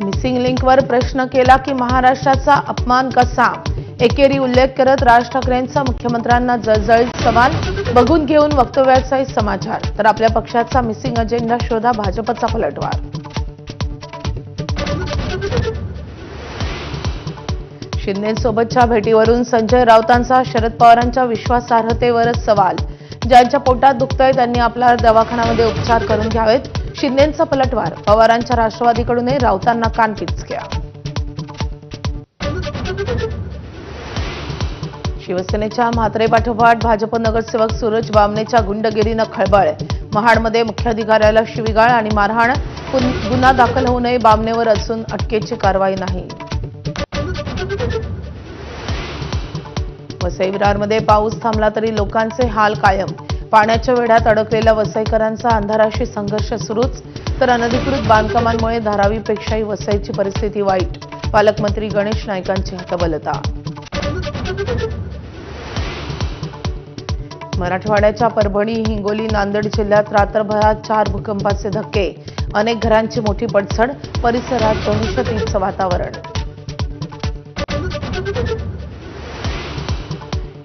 Missing लिंकवर प्रश्न केला की महाराष्ट्राचा अपमान कसा? एकेरी उल्लेख करत राज ठाकरेंचा मुख्यमंत्र्यांना जळजळीत सवाल. बघून घेऊन वक्तव्याचाही समाचार. तर आपल्या पक्षाचा मिसिंग अजेंडा शोधा, भाजपचा पलटवार. शिंदेंसोबतच्या भेटीवरून संजय राऊतांचा शरद पवारांच्या विश्वासार्हतेवरच सवाल. ज्यांच्या पोटात दुखतंय त्यांनी आपला दवाखान्यामध्ये उपचार करून घ्यावेत. शिंदेंचा पलटवार. पवारांच्या राष्ट्रवादीकडूनही राऊतांना कानपिचक्या. शिवसेनेच्या म्हात्रे पाठोपाठ भाजप नगरसेवक सूरज बामणेच्या गुंडगिरीनं खळबळ. महाडमध्ये मुख्याधिकाऱ्याला शिवीगाळ आणि मारहाण. गुन्हा दाखल होऊ नये बामणेवर असून अटकेची कारवाई नाही. वसई विरारमध्ये पाऊस थांबला तरी लोकांचे हाल कायम. पाण्याच्या वेढ्यात अडकलेल्या वसईकरांचा अंधाराशी संघर्ष सुरूच. तर अनधिकृत बांधकामांमुळे धारावीपेक्षाही वसईची परिस्थिती वाईट. पालकमंत्री गणेश नाईकांची हतबलता. मराठवाड्याच्या परभणी, हिंगोली, नांदेड जिल्ह्यात रात्रभरात 4 भूकंपाचे धक्के. अनेक घरांची मोठी पडझड. परिसरात दहशतीचं वातावरण.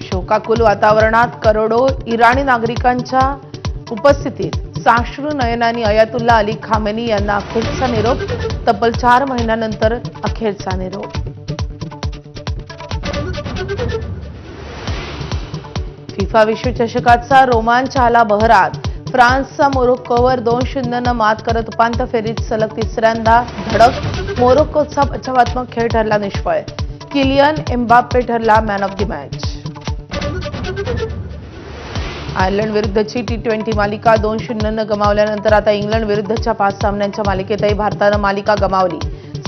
शोकाकुल वातावरणात करोडो इराणी नागरिकांच्या उपस्थितीत साश्रू नयनांनी अयातुल्ला अली खामेनी यांना अखेरचा निरोप. तब्बल 4 महिन्यानंतर अखेरचा निरोप. फिफा विश्वचषकाचा रोमांच आला बहरात. फ्रान्सचा मोरोक्कोवर 2-0 मात करत उपांत्य फेरीत सलग तिसऱ्यांदा धडक. मोरोक्कोचा बचावात्मक खेळ ठरला निष्फळ. किलियन एम्बाप्पे ठरला man of the match. Ireland विरुद्धची T20 मालिका 2-0 गमावल्यानंतर आता इंग्लंड विरुद्धच्या 5 सामन्यांच्या मालिकेतही भारतानं मालिका गमावली.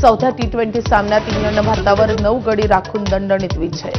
चौथ्या T20 सामन्यात इंग्लंडनं भारतावर 9 गडी राखून दणदणीत विजय.